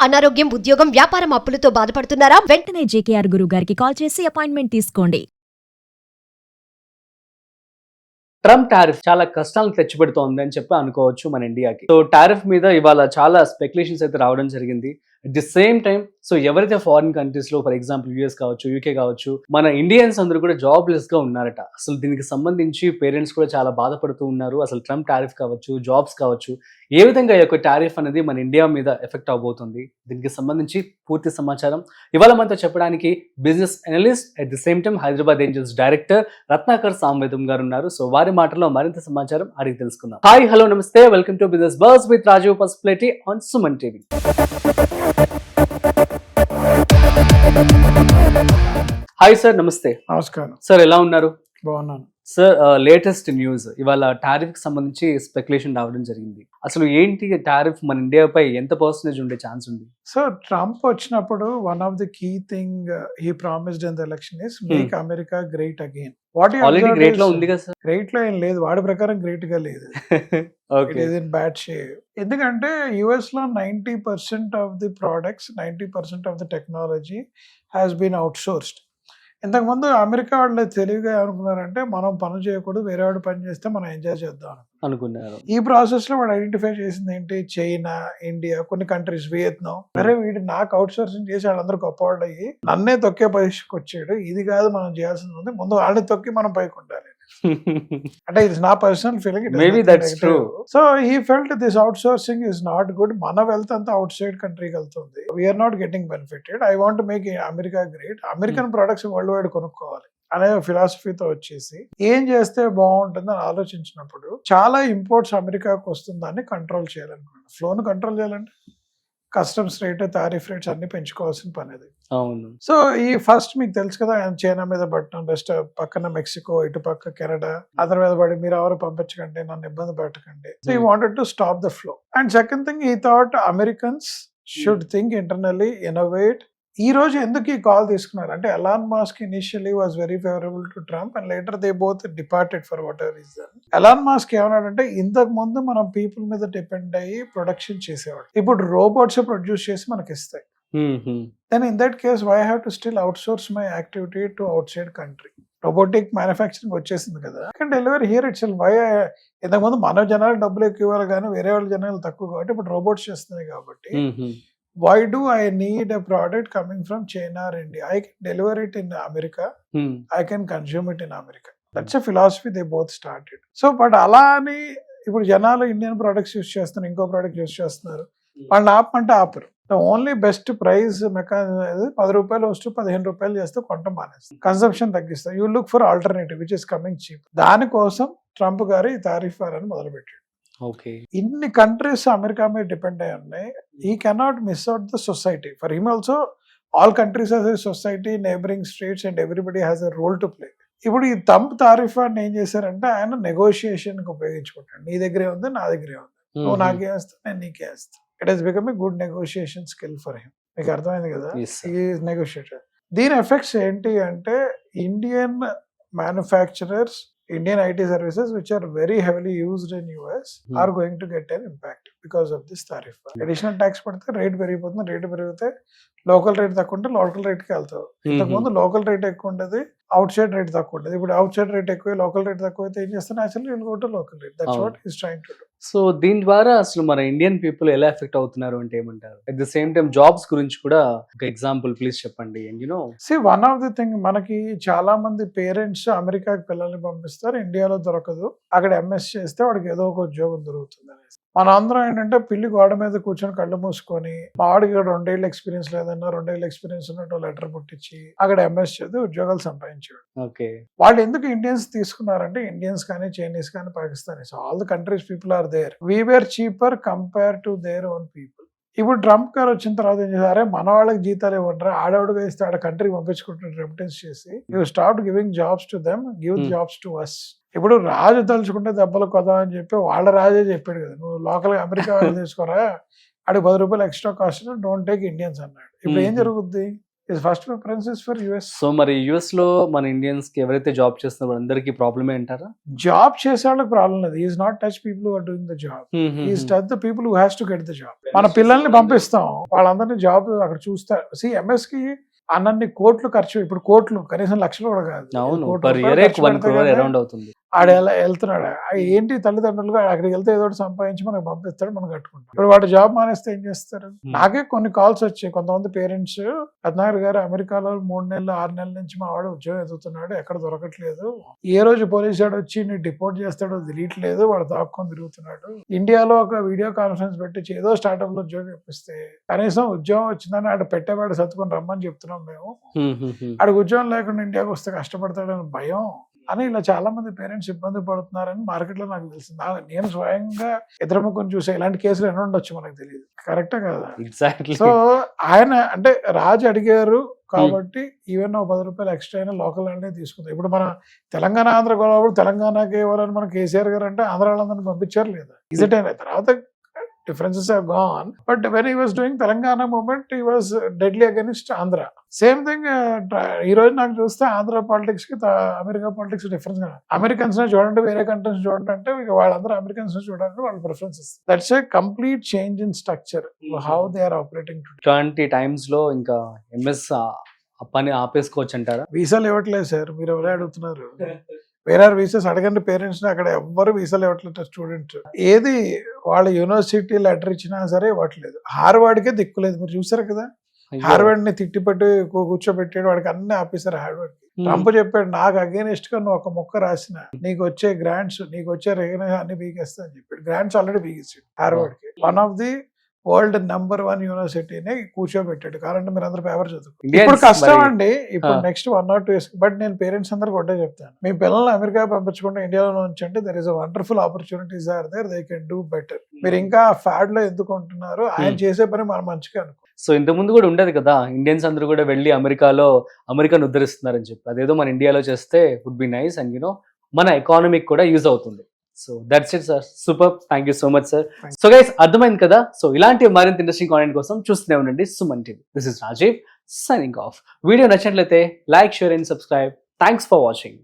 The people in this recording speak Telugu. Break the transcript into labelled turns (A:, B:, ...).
A: అనారోగ్యం, ఉద్యోగం, వ్యాపారం అప్పులతో బాధపడుతున్నారా?
B: వెంటనే జేకేఆర్ గురువు గారికి కాల్ చేసి అపాయింట్మెంట్ తీసుకోండి.
C: ట్రంప్ టారిఫ్ చాలా కష్టాలను తెచ్చిపెడుతోంది అని చెప్పి అనుకోవచ్చు మన ఇండియాకి. సో టారిఫ్ మీద ఇవాళ చాలా స్పెక్యులేషన్స్ అయితే రావడం జరిగింది. At the same time so ఎవరైతే ఫారిన్ కంట్రీస్ లో, ఫర్ ఎగ్జాంపుల్ యూఎస్ కావచ్చు, యూకే కావచ్చు, మన ఇండియన్స్ అందరూ కూడా జాబ్లెస్ గా ఉన్నారట. అసలు దీనికి సంబంధించి పేరెంట్స్ కూడా చాలా బాధపడుతూ ఉన్నారు. అసలు ట్రంప్ టారిఫ్ కావచ్చు, జాబ్స్ కావచ్చు, ఏ విధంగా ఈ యొక్క టారిఫ్ అనేది మన ఇండియా మీద ఎఫెక్ట్ అవబోతుంది, దీనికి సంబంధించి పూర్తి సమాచారం ఇవాళ మనతో చెప్పడానికి business analyst, at the same time Hyderabad angels director Ratnakar Samvedam garu ఉన్నారు. సో వారి మాటల్లో మరింత సమాచారం అడిగి తెలుసుకుందాం. హాయ్, హలో, నమస్తే, welcome to business buzz with Rajeev Pasupuleti on Suman TV. Hi sir, నమస్తే.
D: నమస్కారం
C: సార్, ఎలా ఉన్నారు?
D: బాగున్నాను
C: సార్, లేటెస్ట్ న్యూస్ ఇవాళ టారిఫ్ కి సంబంధించి స్పెక్యులేషన్ రావడం జరిగింది. అసలు ఏంటి టారిఫ్ మన ఇండియాపై ఎంత పర్సెంటేజ్ ఉండే ఛాన్స్ ఉంది?
D: సో ట్రంప్ వచ్చినప్పుడు one of the key thing he promised in the election is make America great again.
C: Already great లో ఉంది కదా సార్?
D: గ్రేట్ లో ఏం లేదు, వాడి ప్రకారం గ్రేట్ గా లేదు. It is in bad shape. ఎందుకంటే యుఎస్ లో 90% of the products, 90% of the technology has been outsourced. ఇంతకుముందు అమెరికా వాళ్ళు తెలివిగా ఏమనుకున్నారంటే, మనం పని చేయకూడదు, వేరే వాడు పని చేస్తే మనం ఎంజాయ్ చేద్దాం
C: అనుకున్నారు.
D: ఈ ప్రాసెస్ లో వాడు ఐడెంటిఫై చేసింది ఏంటి? చైనా, ఇండియా, కొన్ని కంట్రీస్, వియత్నాం. అరే వీడు నాకు అవుట్ సోర్సింగ్ చేసి వాళ్ళందరూ గొప్పవాళ్ళు అయ్యి నన్నే తొక్కే పరిస్థితికి వచ్చాడు. ఇది కాదు మనం చేయాల్సింది ఉంది, ముందు వాళ్ళని తొక్కి మనం పైకి ఉండాలి. అంటే ఇది నా personal feeling.
C: Maybe that's true.
D: So he felt this outsourcing is not good. మన వెల్త్ అంతా అవుట్ సైడ్ కంట్రీకి వెళ్తుంది. We are not getting benefited. I want make America great. American products worldwide కొనుక్కోవాలి అనే ఫిలాసఫీతో వచ్చేసి ఏం చేస్తే బాగుంటుందని ఆలోచించినప్పుడు చాలా ఇంపోర్ట్స్ అమెరికాకు వస్తుందని కంట్రోల్ చేయాలనుకున్నాను. ఫ్లోను కంట్రోల్ చేయాలంటే కస్టమ్స్ రేట్, టారిఫ్ రేట్స్ అన్ని పెంచుకోవాల్సిన పని అది.
C: అవును.
D: సో ఈ ఫస్ట్ మీకు తెలుసు కదా, చైనా మీద పట్టడం, రెస్ట్ పక్కన మెక్సికో, ఇటు పక్క కెనడా, అతని మీద పడి మీరు ఎవరు పంపించకండి, నన్ను ఇబ్బంది పెట్టకండి. So he wanted to stop the flow. And second thing, he thought Americans should think internally, innovate. ఈ రోజు ఎందుకు ఈ కాల్ తీసుకున్నారు అంటే, Elon Musk initially was very favourable to Trump and later they both departed for whatever reason. Elon Musk ఏమన్నాడంటే, ఇంతకు ముందు మనం పీపుల్ మీద డిపెండ్ అయ్యి ప్రొడక్షన్ చేసేవాడు, ఇప్పుడు రోబోట్స్ ప్రొడ్యూస్ చేసి మనకి ఇస్తాయి. Then in that case why have to still outsource my activity to outside country? Robotic manufacturing వచ్చేసింది కదా, can deliver here itself. Why ఇంతకుముందు మన జనాలు డబ్బులు ఎక్కువ ఇవ్వాలి కానీ వేరే వాళ్ళ జనాలు తక్కువ, కాబట్టి ఇప్పుడు రోబోట్స్ చేస్తున్నాయి. కాబట్టి why do I need a product coming from China or India? I can deliver it in America. I can consume it in America. That's a philosophy they both started. So but అలా అని ఇప్పుడు జనాలు ఇండియన్ ప్రొడక్ట్స్ యూస్ చేస్తున్నారు, ఇంకో ప్రొడక్ట్ యూస్ చేస్తున్నారు. వాళ్ళని ఆపమంటే ఆపరు. The only best price mechanism 10 రూపాయలు వస్తూ 15 రూపాయలు చేస్తే కొంట మానేస్తారు, కన్సంప్షన్ తగ్గిస్తారు. You look for alternative which is coming cheap. దానికోసం ట్రంప్ గారు ఈ టారిఫ్ వార్ అని మొదలుపెట్టాడు. ఇన్ని కంట్రీస్ అమెరికా మీద డిపెండ్ అయి ఉన్నాయి. ఈ cannot miss out the society. For him also all countries has a society, neighbouring states and everybody has a role to play. ఇప్పుడు ఈ ట్రంప్ టారిఫ్ అని ఏం చేశారంటే, ఆయన నెగోషియేషన్ కి ఉపయోగించుకుంటాడు. నీ దగ్గరే ఉంది, నా దగ్గరే ఉంది, నువ్వు నాకే వేస్తా, నేను నీకే వేస్తా. It has become a good negotiation skill for him. మీకు అర్థమైంది కదా, ఈ నెగోషియేటర్. దీని ఎఫెక్ట్స్ ఏంటి అంటే, Indian manufacturers, Indian IT services which are very heavily used in US are going to get an impact because of this tariff. Additional tax పడితే రేట్ పెరిగిపోతుంది. రేట్ పెరిగితే లోకల్ రేట్ తక్కువ ఉంటే లోకల్ రేట్కి వెళ్తావు. ఇంతకుముందు లోకల్ రేట్ ఎక్కువ ఉండేది, అవుట్ సైడ్ రేట్ తక్కువ ఉండేది. ఇప్పుడు అవుట్ సైడ్ రేట్ ఎక్కువ, లోకల్ రేట్ తక్కువ అయితే ఏం చేస్తాను, actually will go to local rate. That's what he is trying to do.
C: So దీని ద్వారా అసలు మన ఇండియన్ పీపుల్ ఎలా ఎఫెక్ట్ అవుతున్నారు అంటే ఏమంటారు? At the same time jobs గురించి కూడా ఒక ఎగ్జాంపుల్ ప్లీజ్ చెప్పండి. And you know
D: one of the thing, మనకి చాలా మంది పేరెంట్స్ అమెరికాకి పిల్లల్ని పంపిస్తారు, ఇండియాలో దొరకదు, అక్కడ ఎంఎస్ చేస్తే వాడికి ఏదో ఒక ఉద్యోగం దొరుకుతుంది అనేసి. మన అందరం ఏంటంటే, పిల్లి గోడ మీద కూర్చొని కళ్ళు మూసుకొని, మా వాడికి 2 ఏళ్ళ ఎక్స్పీరియన్స్ లేదన్నా 2 ఏళ్ళ ఎక్స్పీరియన్స్ ఉన్నట్టు లెటర్ పుట్టించి అక్కడ ఎంఎస్ చేసి ఉద్యోగాలు సంపాదించాడు. వాళ్ళు ఎందుకు ఇండియన్స్ తీసుకున్నారంటే, ఇండియన్స్ కానీ, చైనీస్ కానీ, Pakistanis, all the countries people are there. We were cheaper compare to their own people. ఇప్పుడు ట్రంప్ గారు వచ్చిన తర్వాత ఏం చేశారు, మన వాళ్ళకి జీతాలు ఇవ్వండి, ఆడవాడుగా ఇస్తే ఆడ కంట్రీ పంపించుకుంటున్నారు రెమిటెన్స్ చేసి. You start giving jobs to them, give jobs to us. ఇప్పుడు రాజు తలుచుకుంటే దెబ్బలు కొదా అని చెప్పి వాళ్ళ రాజే చెప్పాడు కదా, నువ్వు లోకల్ అమెరికా తీసుకోరా, ఆడికి 10 రూపాయలు extra cost, don't take Indians అన్నాడు. ఇప్పుడు ఏం జరుగుద్ది? His first preference is for US.
C: So మరి యుఎస్ లో మన ఇండియన్స్ కి ఎవరైతే జాబ్ చేస్తున్నారో అందరికి ప్రాబ్లమే అంటారా?
D: జాబ్ చేసే వాళ్ళకి ప్రాబ్లం లేదు. Is not touch people are doing the job, is touch the people who has to get the job. మన పిల్లల్ని పంపిస్తాం, వాళ్ళందరినీ జాబ్ అక్కడ చూస్తారు. ఎంఎస్ కి అన్నన్ని కోట్లు ఖర్చు, ఇప్పుడు కోట్లు కనీసం లక్షలు కూడా కాదు,
C: అవును,
D: కోట్ల
C: per year
D: రూపాయలు ఖర్చు
C: 1 crore
D: పెడితే
C: around అవుతుంది.
D: ఆడ ఎలా వెళ్తున్నాడు, ఏంటి తల్లిదండ్రులుగా అక్కడికి వెళ్తే ఏదో ఒకటి సంపాదించి మనకు పంపిస్తాడు, మనం కట్టుకుంటాం. ఇప్పుడు వాడు జాబ్ మానేస్తే ఏం చేస్తారు? నాకే కొన్ని కాల్స్ వచ్చాయి, కొంతమంది పేరెంట్స్, రత్నాకర్ గారు అమెరికాలో 3 నెలలు 6 నెలల నుంచి మా వాడు ఉద్యోగం ఎదుగుతున్నాడు, ఎక్కడ దొరకట్లేదు, ఏ రోజు పోలీసు వాడు వచ్చి నీ డిపోర్ట్ చేస్తాడో తెలియట్లేదు, వాడు దాక్కొని తిరుగుతున్నాడు. ఇండియాలో ఒక వీడియో కాన్ఫరెన్స్ పెట్టి ఏదో స్టార్ట్అప్ లో ఉద్యోగం ఇప్పిస్తే కనీసం ఉద్యోగం వచ్చిందని ఆడ పెట్టేవాడు సత్తుకొని రమ్మని చెప్తున్నాం మేము. ఆడికి ఉద్యోగం లేకుండా ఇండియాకి వస్తే కష్టపడతాడని భయం అని ఇలా చాలా మంది పేరెంట్స్ ఇబ్బంది పడుతున్నారని మార్కెట్ లో నాకు తెలిసింది. నేను స్వయంగా ఇద్దరు ముగ్గురు చూసా, ఇలాంటి కేసులు ఎన్నో ఉండొచ్చు, మనకు తెలియదు. కరెక్టే కదా?
C: ఎగ్జాక్ట్లీ.
D: సో ఆయన అంటే రాజు అడిగారు కాబట్టి ఈవెన్ 10 రూపాయలు ఎక్స్ట్రా అయినా లోకల్ అంటే తీసుకుందాం. ఇప్పుడు మన తెలంగాణ ఆంధ్ర గొడవ, తెలంగాణకి ఇవ్వాలని మన కేసీఆర్ గారు అంటే ఆంధ్ర వాళ్ళందరినీ పంపించారు లేదా? ఇజట్ అయిన తర్వాత differences have gone, but when he was doing Telangana movement, he was deadly against Andhra. Same thing, ఈ రోజు నాకు చూస్తే ఆంధ్ర పాలిటిక్స్ కి అమెరికా పాలిటిక్స్ డిఫరెన్స్. అమెరికన్స్ చూడండి, వేరే కంట్రీస్ చూడండి అంటే వాళ్ళందరూ అమెరికన్స్ చూడండి, వాళ్ళ preferences. That's a complete change in structure, how they are operating.
C: ఇట్లాంటి టైమ్స్ లో ఇంకా ఎంఎస్ పని ఆపేసుకోవచ్చు అంటారా?
D: వీసాలు ఇవ్వట్లేదు సార్, మీరు ఎవరే అడుగుతున్నారు? వేరే వీసాస్ అడగండి పేరెంట్స్, అక్కడ ఎవ్వరు వీసాలు ఇవ్వట్లేదు స్టూడెంట్. ఏది వాళ్ళ యూనివర్సిటీ లెటర్ ఇచ్చినా సరే ఇవ్వట్లేదు. హార్వర్డ్కే దిక్కులేదు, మీరు చూసారు కదా, హార్వర్డ్ ని తిట్టిపెట్టి కూర్చోబెట్టాడు, వాడికి అన్ని ఆపేశారు హార్వర్డ్. ట్రంప్ చెప్పాడు, నాకు అగేనిస్ట్ గా నువ్వు ఒక మొక్క రాసిన నీకు వచ్చే గ్రాంట్స్, నీకు వచ్చే రెకగ్నైజేషన్ అన్ని బీకేస్తా అని చెప్పాడు. గ్రాంట్స్ ఆల్రెడీ బీకేసాడు హార్వర్డ్ కి. One of the world number 1 యూనివర్సిటీని కూర్చోబెట్టాడు. కారణం మీరు అందరూ పేపర్ చదువుకో. ఇప్పుడు కష్టం అండి, ఇప్పుడు నెక్స్ట్ 1 or 2 years. బట్ నేను పేరెంట్స్ అందరికి ఒకటే చెప్తాను, మీ పిల్లల్ని అమెరికా పంపించకుండా ఇండియాలో ఉంచండి. There is a wonderful opportunities are there, they can do better. మీరు ఇంకా ఫ్యాడ్ లో ఎందుకు ఉంటున్నారు? ఆయన చేసే పని మనం మంచిగా అనుకో.
C: సో ఇంత ముందు కూడా ఉండదు కదా, ఇండియన్స్ అందరూ కూడా వెళ్ళి అమెరికాను ఉద్ధరిస్తున్నారని చెప్పి, అదేదో మన ఇండియాలో చేస్తే వుడ్ బి నైస్ అండ్ మన ఎకానమీకి కూడా యూజ్ అవుతుంది. So that's it sir, super, thank you so much sir. So guys, అర్థమైంది కదా. సో ఇలాంటి మరింత ఇంట్రెస్టింగ్ కాంటెంట్ కోసం చూస్తూనే ఉండండి Suman TV. This is Rajeev signing off. Video నచ్చినట్లయితే like, share and subscribe. Thanks for watching.